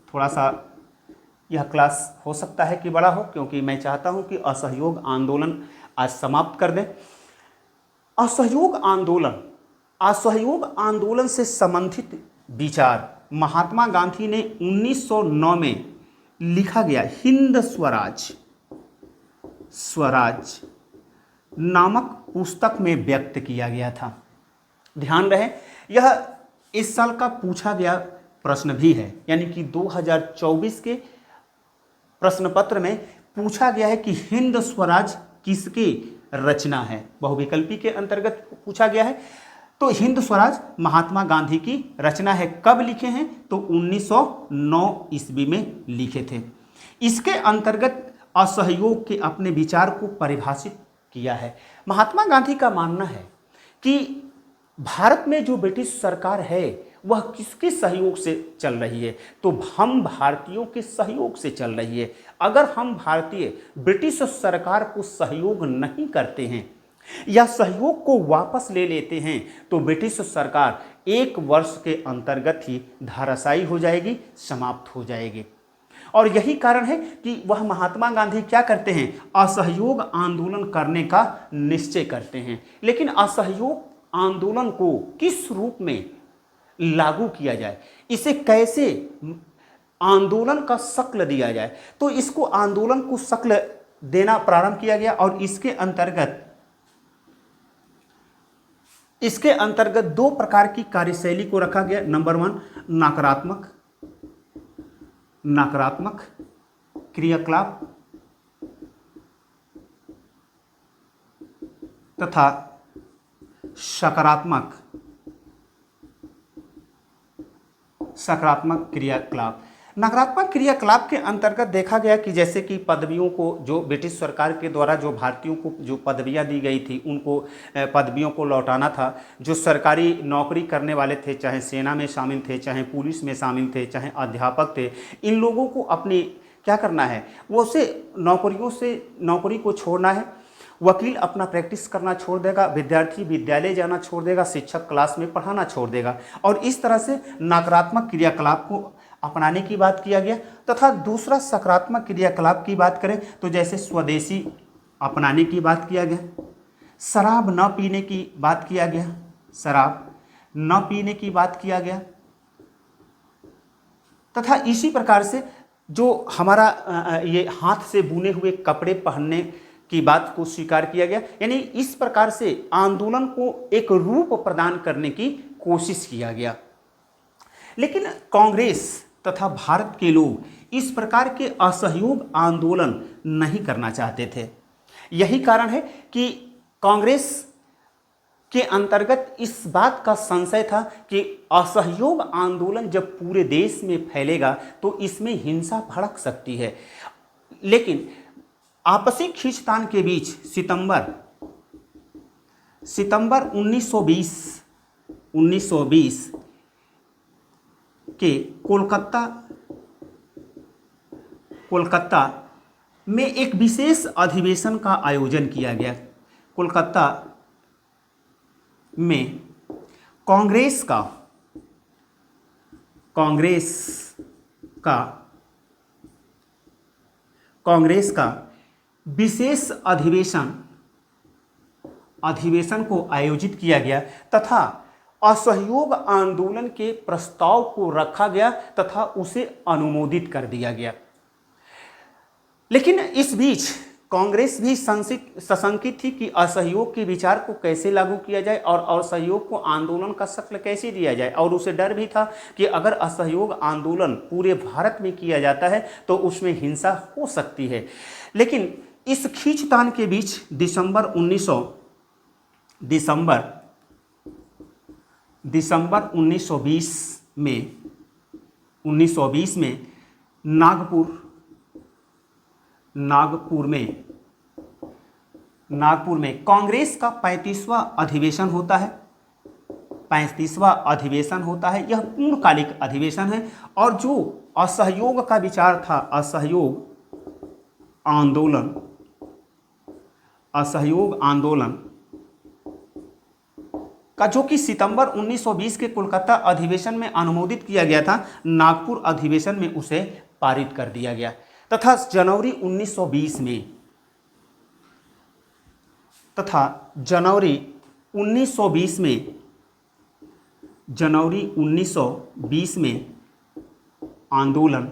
थोड़ा सा यह क्लास हो सकता है कि बड़ा हो, क्योंकि मैं चाहता हूं कि असहयोग आंदोलन आज समाप्त कर दें। असहयोग आंदोलन से संबंधित विचार महात्मा गांधी ने 1909 में लिखा गया हिंद स्वराज नामक पुस्तक में व्यक्त किया गया था। ध्यान रहे, यह इस साल का पूछा गया प्रश्न भी है, यानी कि 2024 के प्रश्न पत्र में पूछा गया है कि हिंद स्वराज किसकी रचना है। बहुविकल्पी के अंतर्गत पूछा गया है। तो हिंद स्वराज महात्मा गांधी की रचना है। कब लिखे हैं? तो 1909 ईस्वी में लिखे थे। इसके अंतर्गत असहयोग के अपने विचार को परिभाषित किया है। महात्मा गांधी का मानना है कि भारत में जो ब्रिटिश सरकार है वह किसके सहयोग से चल रही है? तो हम भारतीयों के सहयोग से चल रही है। अगर हम भारतीय ब्रिटिश सरकार को सहयोग नहीं करते हैं या सहयोग को वापस ले लेते हैं तो ब्रिटिश सरकार 1 वर्ष के अंतर्गत ही धराशायी हो जाएगी, समाप्त हो जाएगी। और यही कारण है कि वह महात्मा गांधी क्या करते हैं? असहयोग आंदोलन करने का निश्चय करते हैं। लेकिन असहयोग आंदोलन को किस रूप में लागू किया जाए, इसे कैसे आंदोलन का शक्ल दिया जाए, तो इसको आंदोलन को शक्ल देना प्रारंभ किया गया। और इसके अंतर्गत 2 प्रकार की कार्यशैली को रखा गया। नंबर 1 नकारात्मक क्रियाकलाप तथा सकारात्मक क्रियाकलाप। नकारात्मक क्रियाकलाप के अंतर्गत देखा गया कि जैसे कि पदवियों को जो ब्रिटिश सरकार के द्वारा जो भारतीयों को जो पदवियां दी गई थी उनको पदवियों को लौटाना था। जो सरकारी नौकरी करने वाले थे, चाहे सेना में शामिल थे, चाहे पुलिस में शामिल थे, चाहे अध्यापक थे, इन लोगों को अपनी क्या करना है? वो नौकरी को छोड़ना है। वकील अपना प्रैक्टिस करना छोड़ देगा, विद्यार्थी विद्यालय जाना छोड़ देगा, शिक्षक क्लास में पढ़ाना छोड़ देगा। और इस तरह से नकारात्मक क्रियाकलाप को अपनाने की बात किया गया। तथा दूसरा सकारात्मक क्रियाकलाप की बात करें तो जैसे स्वदेशी अपनाने की बात किया गया, शराब न पीने की बात किया गया, तथा इसी प्रकार से जो हमारा ये हाथ से बुने हुए कपड़े पहनने की बात को स्वीकार किया गया। यानी इस प्रकार से आंदोलन को एक रूप प्रदान करने की कोशिश किया गया। लेकिन कांग्रेस तथा भारत के लोग इस प्रकार के असहयोग आंदोलन नहीं करना चाहते थे। यही कारण है कि कांग्रेस के अंतर्गत इस बात का संशय था कि असहयोग आंदोलन जब पूरे देश में फैलेगा तो इसमें हिंसा भड़क सकती है। लेकिन आपसी खींचतान के बीच सितंबर 1920 के कोलकाता में एक विशेष अधिवेशन का आयोजन किया गया। कोलकाता में कांग्रेस का विशेष अधिवेशन को आयोजित किया गया तथा असहयोग आंदोलन के प्रस्ताव को रखा गया तथा उसे अनुमोदित कर दिया गया। लेकिन इस बीच कांग्रेस भी सशंकित थी कि असहयोग के विचार को कैसे लागू किया जाए और असहयोग को आंदोलन का शक्ल कैसे दिया जाए। और उसे डर भी था कि अगर असहयोग आंदोलन पूरे भारत में किया जाता है तो उसमें हिंसा हो सकती है। लेकिन इस खींचतान के बीच दिसंबर 1920 में नागपुर में कांग्रेस का 35वां अधिवेशन होता है। यह पूर्णकालिक अधिवेशन है और जो असहयोग का विचार था, असहयोग आंदोलन का जो कि सितंबर 1920 के कोलकाता अधिवेशन में अनुमोदित किया गया था, नागपुर अधिवेशन में उसे पारित कर दिया गया तथा जनवरी 1920 में आंदोलन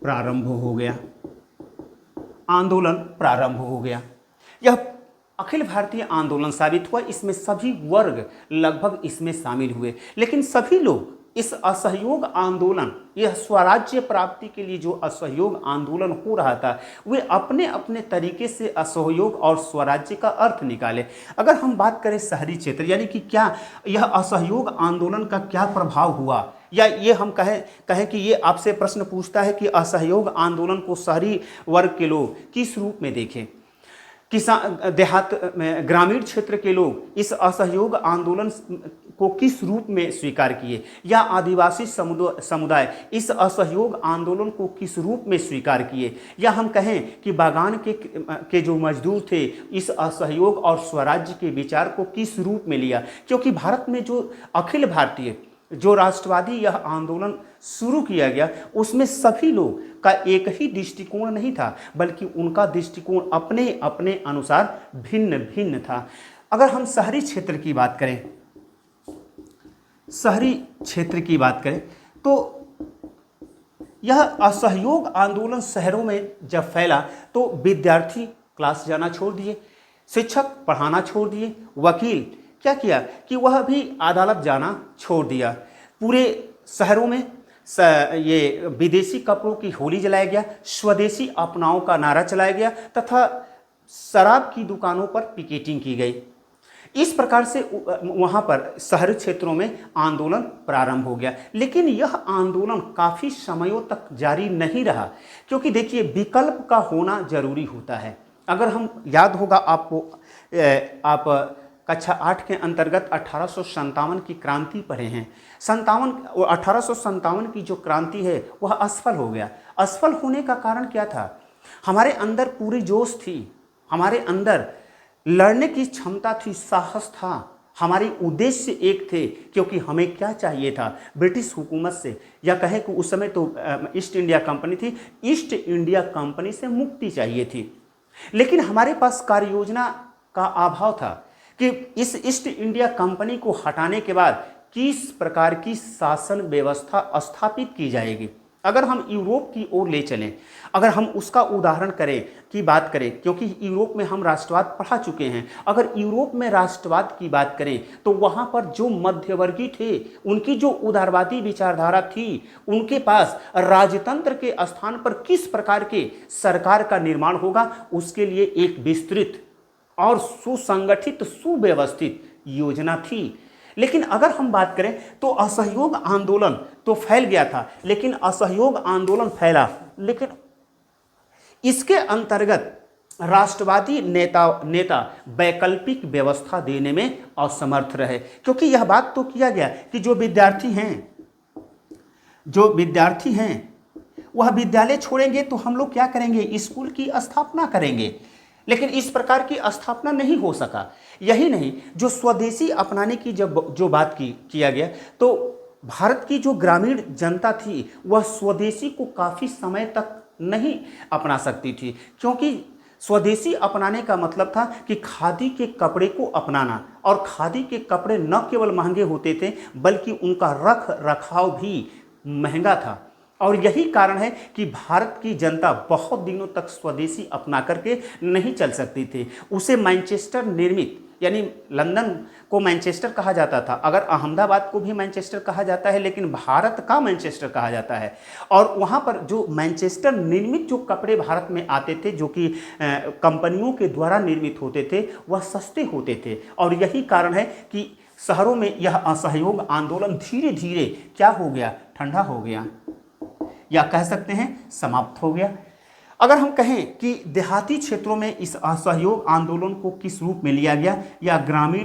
प्रारंभ हो गया। यह अखिल भारतीय आंदोलन साबित हुआ। इसमें सभी वर्ग लगभग इसमें शामिल हुए, लेकिन सभी लोग इस असहयोग आंदोलन, यह स्वराज्य प्राप्ति के लिए जो असहयोग आंदोलन हो रहा था, वे अपने अपने तरीके से असहयोग और स्वराज्य का अर्थ निकाले। अगर हम बात करें शहरी क्षेत्र, यानी कि क्या यह असहयोग आंदोलन का क्या प्रभाव हुआ, या ये हम कहें कि ये आपसे प्रश्न पूछता है कि असहयोग आंदोलन को शहरी वर्ग के लोग किस रूप में देखें। किसान देहात में ग्रामीण क्षेत्र के लोग इस असहयोग आंदोलन को किस रूप में स्वीकार किए, या आदिवासी समुदाय इस असहयोग आंदोलन को किस रूप में स्वीकार किए, या हम कहें कि बागान के जो मजदूर थे इस असहयोग और स्वराज्य के विचार को किस रूप में लिया। क्योंकि भारत में जो अखिल भारतीय जो राष्ट्रवादी यह आंदोलन शुरू किया गया, उसमें सभी लोग का एक ही दृष्टिकोण नहीं था, बल्कि उनका दृष्टिकोण अपने अपने अनुसार भिन्न भिन्न था। अगर हम शहरी क्षेत्र की बात करें, शहरी क्षेत्र की बात करें तो यह असहयोग आंदोलन शहरों में जब फैला तो विद्यार्थी क्लास जाना छोड़ दिए, शिक्षक पढ़ाना छोड़ दिए, वकील क्या किया कि वह भी अदालत जाना छोड़ दिया। पूरे शहरों में ये विदेशी कपड़ों की होली जलाया गया, स्वदेशी अपनाओं का नारा चलाया गया तथा शराब की दुकानों पर पिकेटिंग की गई। इस प्रकार से वहाँ पर शहरी क्षेत्रों में आंदोलन प्रारंभ हो गया। लेकिन यह आंदोलन काफ़ी समयों तक जारी नहीं रहा, क्योंकि देखिए विकल्प का होना जरूरी होता है। अगर हम याद होगा आपको, आप कक्षा 8 के अंतर्गत 1857 की क्रांति पढ़े हैं। 1857 की जो क्रांति है वह असफल हो गया। असफल होने का कारण क्या था? हमारे अंदर पूरी जोश थी, हमारे अंदर लड़ने की क्षमता थी, साहस था, हमारी उद्देश्य एक थे। क्योंकि हमें क्या चाहिए था? ब्रिटिश हुकूमत से, या कहें कि उस समय तो ईस्ट इंडिया कंपनी थी, ईस्ट इंडिया कंपनी से मुक्ति चाहिए थी। लेकिन हमारे पास कार्य योजना का अभाव था कि इस ईस्ट इंडिया कंपनी को हटाने के बाद किस प्रकार की शासन व्यवस्था स्थापित की जाएगी। अगर हम यूरोप की ओर ले चलें, अगर हम उसका उदाहरण बात करें, क्योंकि यूरोप में हम राष्ट्रवाद पढ़ा चुके हैं, अगर यूरोप में राष्ट्रवाद की बात करें तो वहाँ पर जो मध्यवर्गीय थे, उनकी जो उदारवादी विचारधारा थी, उनके पास राजतंत्र के स्थान पर किस प्रकार के सरकार का निर्माण होगा, उसके लिए एक विस्तृत और सुसंगठित सुव्यवस्थित योजना थी। लेकिन अगर हम बात करें तो असहयोग आंदोलन तो फैल गया था, लेकिन असहयोग आंदोलन फैला, लेकिन इसके अंतर्गत राष्ट्रवादी नेता वैकल्पिक व्यवस्था देने में असमर्थ रहे। क्योंकि यह बात तो किया गया कि जो विद्यार्थी हैं वह विद्यालय छोड़ेंगे तो हम लोग क्या करेंगे? स्कूल की स्थापना करेंगे। लेकिन इस प्रकार की स्थापना नहीं हो सका। यही नहीं, जो स्वदेशी अपनाने की जो बात किया गया, तो भारत की जो ग्रामीण जनता थी वह स्वदेशी को काफ़ी समय तक नहीं अपना सकती थी। क्योंकि स्वदेशी अपनाने का मतलब था कि खादी के कपड़े को अपनाना, और खादी के कपड़े न केवल महंगे होते थे बल्कि उनका रख रखाव भी महंगा था। और यही कारण है कि भारत की जनता बहुत दिनों तक स्वदेशी अपना करके नहीं चल सकती थी। उसे मैनचेस्टर निर्मित, यानी लंदन को मैनचेस्टर कहा जाता था, अगर अहमदाबाद को भी मैनचेस्टर कहा जाता है, लेकिन भारत का मैनचेस्टर कहा जाता है। और वहाँ पर जो मैनचेस्टर निर्मित जो कपड़े भारत में आते थे, जो कि कंपनियों के द्वारा निर्मित होते थे, वह सस्ते होते थे। और यही कारण है कि शहरों में यह असहयोग आंदोलन धीरे धीरे क्या हो गया? ठंडा हो गया, या कह सकते हैं समाप्त हो गया। अगर हम कहें कि देहाती क्षेत्रों में इस असहयोग आंदोलन को किस रूप में लिया गया, या ग्रामीण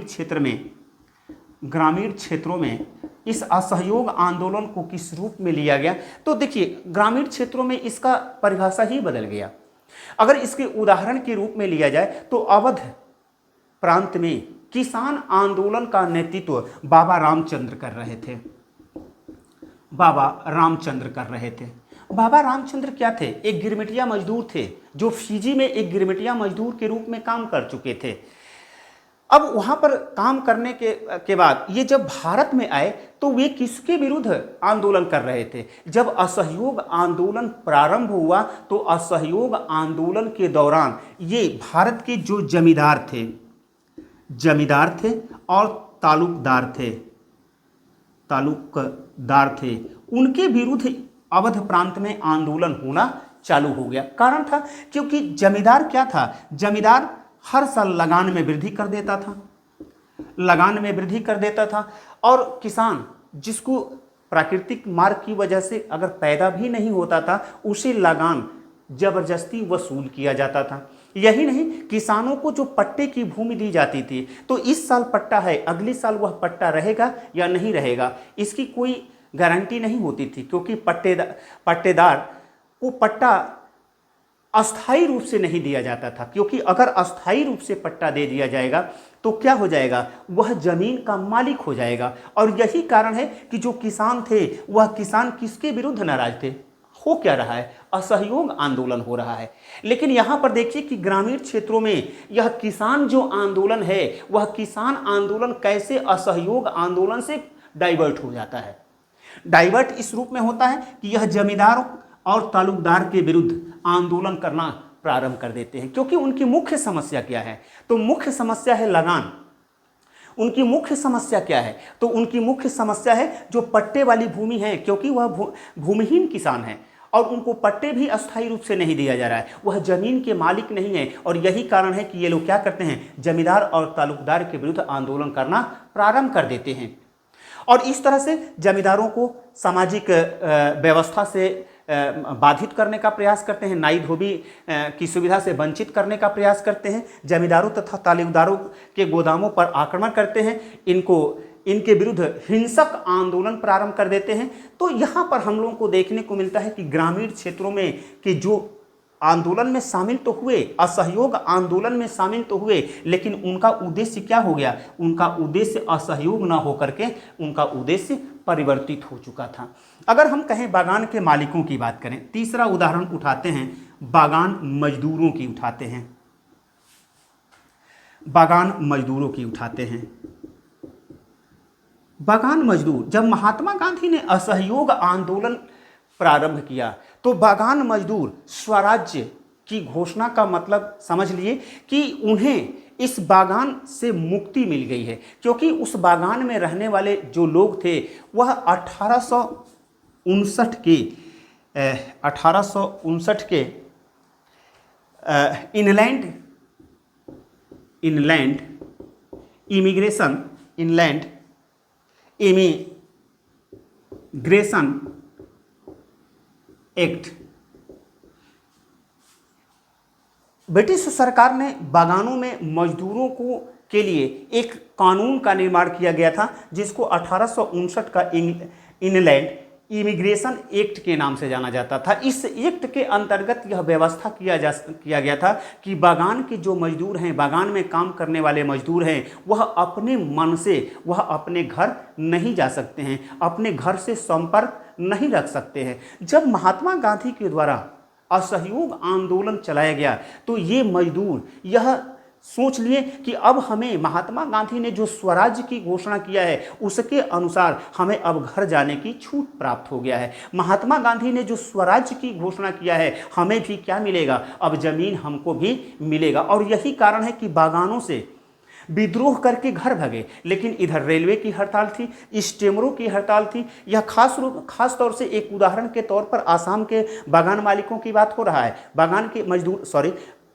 क्षेत्रों में इस असहयोग आंदोलन को किस रूप में लिया गया, तो देखिए ग्रामीण क्षेत्रों में इसका परिभाषा ही बदल गया। अगर इसके उदाहरण के रूप में लिया जाए तो अवध प्रांत में किसान आंदोलन का नेतृत्व बाबा रामचंद्र कर रहे थे। बाबा रामचंद्र क्या थे? एक गिरमिटिया मजदूर थे, जो फिजी में एक गिरमिटिया मजदूर के रूप में काम कर चुके थे। अब वहाँ पर काम करने के बाद ये जब भारत में आए तो वे किसके विरुद्ध आंदोलन कर रहे थे? जब असहयोग आंदोलन प्रारंभ हुआ तो असहयोग आंदोलन के दौरान ये भारत के जो जमींदार थे, जमींदार थे और तालुकदार थे, तालुकदार थे, उनके विरुद्ध अवध प्रांत में आंदोलन होना चालू हो गया। कारण था क्योंकि जमींदार क्या था, जमींदार हर साल लगान में वृद्धि कर देता था, लगान में वृद्धि कर देता था, और किसान जिसको प्राकृतिक मार्ग की वजह से अगर पैदा भी नहीं होता था, उसे लगान जबरदस्ती वसूल किया जाता था। यही नहीं, किसानों को जो पट्टे की भूमि दी जाती थी, तो इस साल पट्टा है, अगले साल वह पट्टा रहेगा या नहीं रहेगा, इसकी कोई गारंटी नहीं होती थी, क्योंकि पट्टेदार को पट्टा अस्थायी रूप से नहीं दिया जाता था। क्योंकि अगर अस्थायी रूप से पट्टा दे दिया जाएगा तो क्या हो जाएगा, वह जमीन का मालिक हो जाएगा। और यही कारण है कि जो किसान थे, वह किसान किसके विरुद्ध नाराज थे, हो क्या रहा है, असहयोग आंदोलन हो रहा है। लेकिन यहाँ पर देखिए कि ग्रामीण क्षेत्रों में यह किसान जो आंदोलन है, वह किसान आंदोलन कैसे असहयोग आंदोलन से डाइवर्ट हो जाता है। डाइवर्ट इस रूप में होता है कि यह जमींदारों और तालुकदार के विरुद्ध आंदोलन करना प्रारंभ कर देते हैं। क्योंकि उनकी मुख्य समस्या क्या है, तो मुख्य समस्या है लगान। उनकी मुख्य समस्या क्या है, तो उनकी मुख्य समस्या है जो पट्टे वाली भूमि है, क्योंकि वह भूमिहीन किसान है और उनको पट्टे भी अस्थायी रूप से नहीं दिया जा रहा है, वह जमीन के मालिक नहीं है। और यही कारण है कि ये लोग क्या करते हैं, जमींदार और तालुकदार के विरुद्ध आंदोलन करना प्रारंभ कर देते हैं। और इस तरह से जमींदारों को सामाजिक व्यवस्था से बाधित करने का प्रयास करते हैं, नाई धोबी की सुविधा से वंचित करने का प्रयास करते हैं, जमींदारों तथा तालुकदारों के गोदामों पर आक्रमण करते हैं, इनके विरुद्ध हिंसक आंदोलन प्रारंभ कर देते हैं। तो यहाँ पर हम लोगों को देखने को मिलता है कि ग्रामीण क्षेत्रों में कि जो आंदोलन में शामिल तो हुए, असहयोग आंदोलन में शामिल तो हुए, लेकिन उनका उद्देश्य क्या हो गया, उनका उद्देश्य असहयोग ना होकर के उनका उद्देश्य परिवर्तित हो चुका था। अगर हम कहें बागान के मालिकों की बात करें, तीसरा उदाहरण उठाते हैं, बागान मजदूरों की उठाते हैं, बागान मजदूरों की उठाते हैं। बागान मजदूर, जब महात्मा गांधी ने असहयोग आंदोलन प्रारंभ किया तो बागान मजदूर स्वराज्य की घोषणा का मतलब समझ लिए कि उन्हें इस बागान से मुक्ति मिल गई है। क्योंकि उस बागान में रहने वाले जो लोग थे वह 1859 के इनलैंड इमिग्रेशन एक्ट, ब्रिटिश सरकार ने बागानों में मजदूरों के लिए एक कानून का निर्माण किया गया था, जिसको 1859 का इनलैंड इमिग्रेशन एक्ट के नाम से जाना जाता था। इस एक्ट के अंतर्गत यह व्यवस्था किया गया था कि बागान के जो मजदूर हैं, बागान में काम करने वाले मजदूर हैं, वह अपने मन से वह अपने घर नहीं जा सकते हैं, अपने घर से संपर्क नहीं रख सकते हैं। जब महात्मा गांधी के द्वारा असहयोग आंदोलन चलाया गया तो ये मजदूर यह सोच लिए कि अब हमें, महात्मा गांधी ने जो स्वराज्य की घोषणा किया है उसके अनुसार हमें अब घर जाने की छूट प्राप्त हो गया है। महात्मा गांधी ने जो स्वराज्य की घोषणा किया है, हमें भी क्या मिलेगा, अब जमीन हमको भी मिलेगा। और यही कारण है कि बागानों से विद्रोह करके घर भगे। लेकिन इधर रेलवे की हड़ताल थी, स्टीमरों की हड़ताल थी। यह खास तौर से एक उदाहरण के तौर पर आसाम के बागान मालिकों की बात हो रहा है,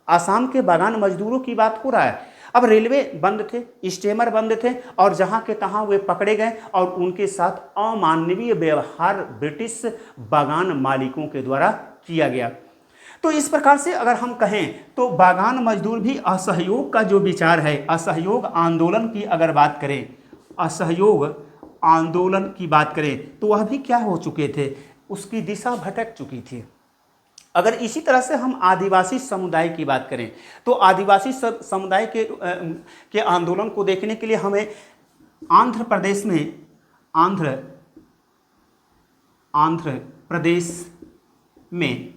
आसाम के बागान मजदूरों की बात हो रहा है। अब रेलवे बंद थे, स्टीमर बंद थे और जहां के तहां वे पकड़े गए और उनके साथ अमानवीय व्यवहार ब्रिटिश बागान मालिकों के द्वारा किया गया। तो इस प्रकार से अगर हम कहें तो बागान मजदूर भी असहयोग का जो विचार है, असहयोग आंदोलन की अगर बात करें, असहयोग आंदोलन की बात करें तो वह भी क्या हो चुके थे, उसकी दिशा भटक चुकी थी। अगर इसी तरह से हम आदिवासी समुदाय की बात करें तो आदिवासी समुदाय के आंदोलन को देखने के लिए हमें आंध्र प्रदेश में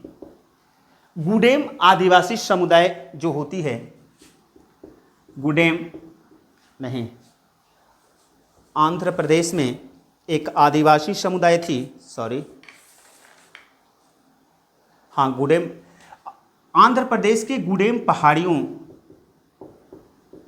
गुडेम आदिवासी समुदाय जो होती है, आंध्र प्रदेश में एक आदिवासी समुदाय थी, गुडेम, आंध्र प्रदेश के गुडेम पहाड़ियों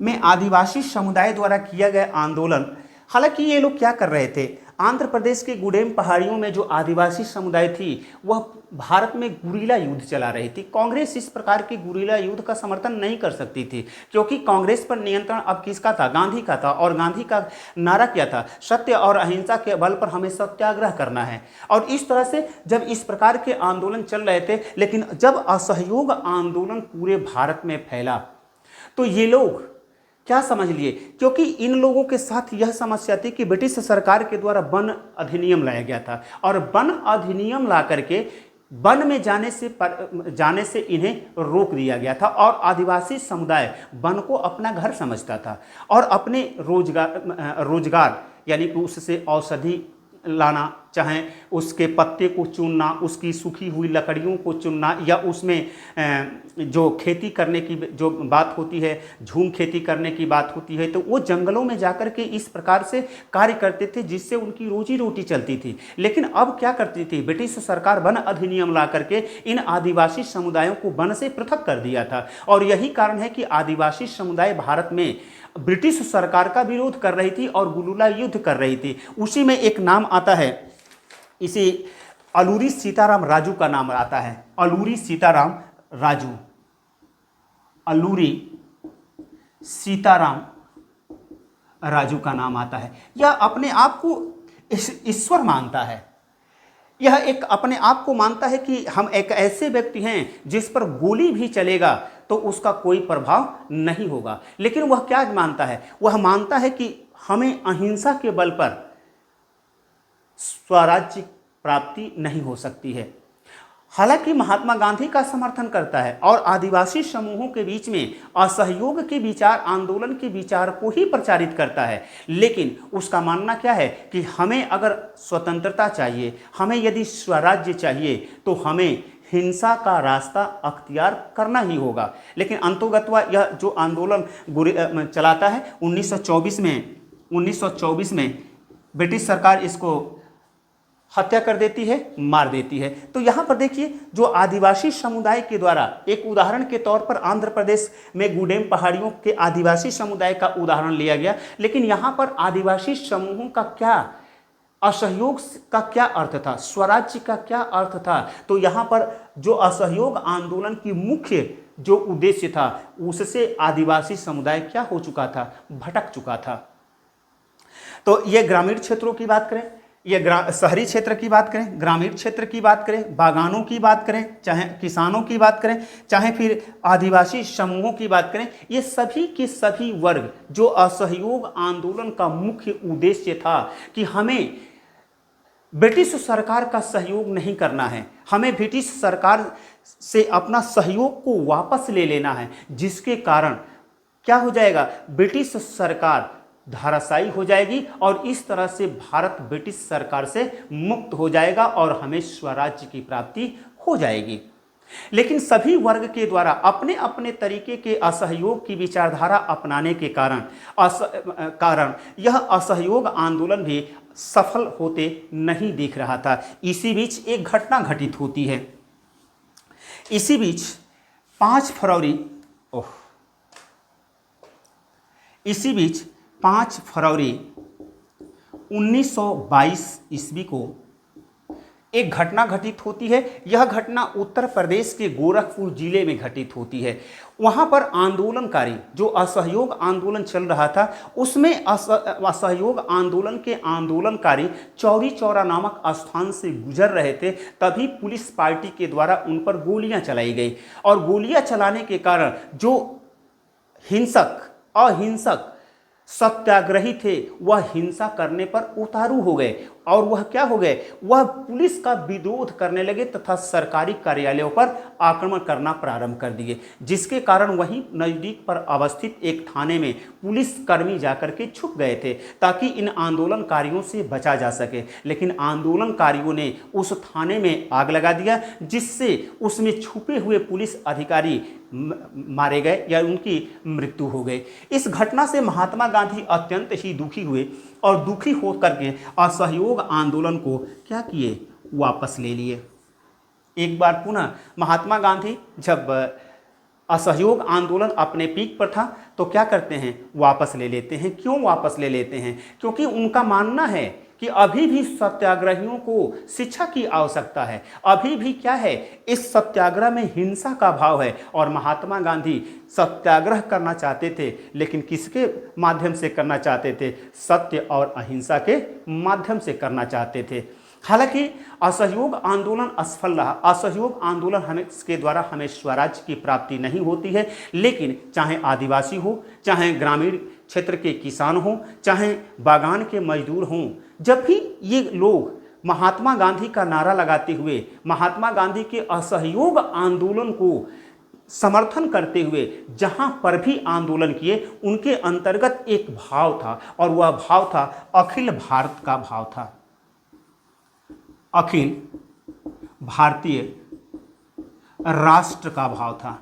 में आदिवासी समुदाय द्वारा किया गया आंदोलन, हालांकि ये लोग क्या कर रहे थे, आंध्र प्रदेश के गुडेम पहाड़ियों में जो आदिवासी समुदाय थी वह भारत में गुरिल्ला युद्ध चला रही थी। कांग्रेस इस प्रकार के गुरिल्ला युद्ध का समर्थन नहीं कर सकती थी, क्योंकि कांग्रेस पर नियंत्रण अब किसका था, गांधी का था। और गांधी का नारा क्या था, सत्य और अहिंसा के बल पर हमें सत्याग्रह करना है। और इस तरह से जब इस प्रकार के आंदोलन चल रहे थे, लेकिन जब असहयोग आंदोलन पूरे भारत में फैला तो ये लोग क्या समझ लिए, क्योंकि इन लोगों के साथ यह समस्या थी कि ब्रिटिश सरकार के द्वारा वन अधिनियम लाया गया था, और वन अधिनियम ला करके वन में जाने से इन्हें रोक दिया गया था। और आदिवासी समुदाय वन को अपना घर समझता था और अपने रोजगार यानी कि उससे औषधि लाना, चाहे उसके पत्ते को चुनना, उसकी सूखी हुई लकड़ियों को चुनना, या उसमें जो खेती करने की जो बात होती है, झूम खेती करने की बात होती है, तो वो जंगलों में जाकर के इस प्रकार से कार्य करते थे जिससे उनकी रोजी रोटी चलती थी। लेकिन अब क्या करती थी, ब्रिटिश सरकार वन अधिनियम ला करके इन आदिवासी समुदायों को वन से पृथक कर दिया था। और यही कारण है कि आदिवासी समुदाय भारत में ब्रिटिश सरकार का विरोध कर रही थी और गुरिल्ला युद्ध कर रही थी। उसी में एक नाम आता है, इसे अलूरी सीताराम राजू का नाम आता है, अलूरी सीताराम राजू, अलूरी सीताराम राजू का नाम आता है। यह अपने आप को ईश्वर मानता है, यह एक अपने आप को मानता है कि हम एक ऐसे व्यक्ति हैं जिस पर गोली भी चलेगा तो उसका कोई प्रभाव नहीं होगा। लेकिन वह क्या मानता है, वह मानता है कि हमें अहिंसा के बल पर स्वराज्य प्राप्ति नहीं हो सकती है। हालांकि महात्मा गांधी का समर्थन करता है और आदिवासी समूहों के बीच में असहयोग के विचार, आंदोलन के विचार को ही प्रचारित करता है। लेकिन उसका मानना क्या है कि हमें अगर स्वतंत्रता चाहिए, हमें यदि स्वराज्य चाहिए, तो हमें हिंसा का रास्ता अख्तियार करना ही होगा। लेकिन अंतोगत्वा यह जो आंदोलन चलाता है 1924 में ब्रिटिश सरकार इसको हत्या कर देती है, मार देती है। तो यहाँ पर देखिए, जो आदिवासी समुदाय के द्वारा, एक उदाहरण के तौर पर आंध्र प्रदेश में गुडेम पहाड़ियों के आदिवासी समुदाय का उदाहरण लिया गया, लेकिन यहाँ पर आदिवासी समूहों का क्या, असहयोग का क्या अर्थ था, स्वराज्य का क्या अर्थ था। तो यहाँ पर जो असहयोग आंदोलन की मुख्य जो उद्देश्य था, उससे आदिवासी समुदाय क्या हो चुका था, भटक चुका था। तो ये ग्रामीण क्षेत्रों की बात करें, ये शहरी क्षेत्र की बात करें, ग्रामीण क्षेत्र की बात करें, बागानों की बात करें, चाहे किसानों की बात करें, चाहे फिर आदिवासी समूहों की बात करें, ये सभी के सभी वर्ग जो असहयोग आंदोलन का मुख्य उद्देश्य था कि हमें ब्रिटिश सरकार का सहयोग नहीं करना है, हमें ब्रिटिश सरकार से अपना सहयोग को वापस ले लेना है, जिसके कारण क्या हो जाएगा, ब्रिटिश सरकार धराशायी हो जाएगी और इस तरह से भारत ब्रिटिश सरकार से मुक्त हो जाएगा और हमें स्वराज्य की प्राप्ति हो जाएगी। लेकिन सभी वर्ग के द्वारा अपने अपने तरीके के असहयोग की विचारधारा अपनाने के कारण यह असहयोग आंदोलन भी सफल होते नहीं दिख रहा था। इसी बीच एक घटना घटित होती है। इसी बीच 5 फरवरी 1922 ईस्वी को एक घटना घटित होती है। यह घटना उत्तर प्रदेश के गोरखपुर जिले में घटित होती है। वहाँ पर आंदोलनकारी जो असहयोग आंदोलन चल रहा था, उसमें असहयोग आंदोलन के आंदोलनकारी चौरी चौरा नामक स्थान से गुजर रहे थे, तभी पुलिस पार्टी के द्वारा उन पर गोलियां चलाई गई और गोलियां चलाने के कारण जो अहिंसक सत्याग्रही थे वह हिंसा करने पर उतारू हो गए और वह क्या हो गए, वह पुलिस का विरोध करने लगे तथा सरकारी कार्यालयों पर आक्रमण करना प्रारंभ कर दिए, जिसके कारण वहीं नज़दीक पर अवस्थित एक थाने में पुलिस कर्मी जाकर के छुप गए थे ताकि इन आंदोलनकारियों से बचा जा सके। लेकिन आंदोलनकारियों ने उस थाने में आग लगा दिया, जिससे उसमें छुपे हुए पुलिस अधिकारी मारे गए या उनकी मृत्यु हो गई। इस घटना से महात्मा गांधी अत्यंत ही दुखी हुए और दुखी होकर के असहयोग आंदोलन को क्या किए, वापस ले लिए। एक बार पुनः महात्मा गांधी जब असहयोग आंदोलन अपने पीक पर था तो क्या करते हैं, वापस ले लेते हैं। क्यों वापस ले लेते हैं? क्योंकि उनका मानना है कि अभी भी सत्याग्रहियों को शिक्षा की आवश्यकता है, अभी भी क्या है, इस सत्याग्रह में हिंसा का भाव है। और महात्मा गांधी सत्याग्रह करना चाहते थे, लेकिन किसके माध्यम से करना चाहते थे? सत्य और अहिंसा के माध्यम से करना चाहते थे। हालांकि असहयोग आंदोलन असफल रहा। असहयोग आंदोलन के द्वारा हमें स्वराज्य की प्राप्ति नहीं होती है, लेकिन चाहे आदिवासी हो, चाहे ग्रामीण क्षेत्र के किसान हों, चाहे बागान के मजदूर हों, जब भी ये लोग महात्मा गांधी का नारा लगाते हुए, महात्मा गांधी के असहयोग आंदोलन को समर्थन करते हुए जहां पर भी आंदोलन किए, उनके अंतर्गत एक भाव था, और वह भाव था अखिल भारत का भाव था, अखिल भारतीय राष्ट्र का भाव था।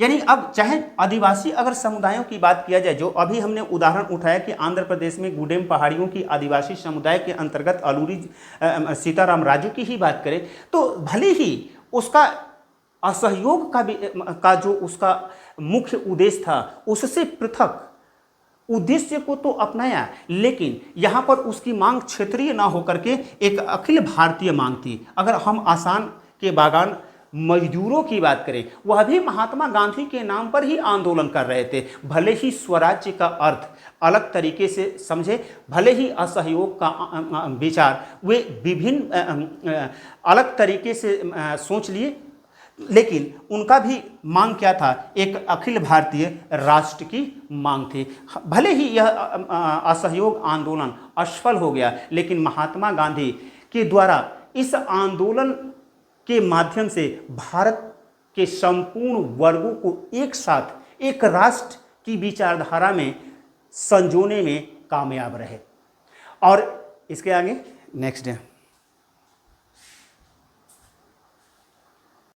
यानी अब चाहे आदिवासी अगर समुदायों की बात किया जाए, जो अभी हमने उदाहरण उठाया कि आंध्र प्रदेश में गुडेम पहाड़ियों की आदिवासी समुदाय के अंतर्गत अलूरी सीताराम राजू की ही बात करें, तो भले ही उसका असहयोग का जो उसका मुख्य उद्देश्य था, उससे पृथक उद्देश्य को तो अपनाया, लेकिन यहाँ पर उसकी मांग क्षेत्रीय ना होकर के एक अखिल भारतीय मांग थी। अगर हम आसाम के बागान मजदूरों की बात करें, वह भी महात्मा गांधी के नाम पर ही आंदोलन कर रहे थे। भले ही स्वराज्य का अर्थ अलग तरीके से समझे, भले ही असहयोग का विचार वे विभिन्न अलग तरीके से सोच लिए, लेकिन उनका भी मांग क्या था? एक अखिल भारतीय राष्ट्र की मांग थी। भले ही यह असहयोग आंदोलन असफल हो गया, लेकिन महात्मा गांधी के द्वारा इस आंदोलन के माध्यम से भारत के संपूर्ण वर्गों को एक साथ एक राष्ट्र की विचारधारा में संजोने में कामयाब रहे। और इसके आगे नेक्स्ट है।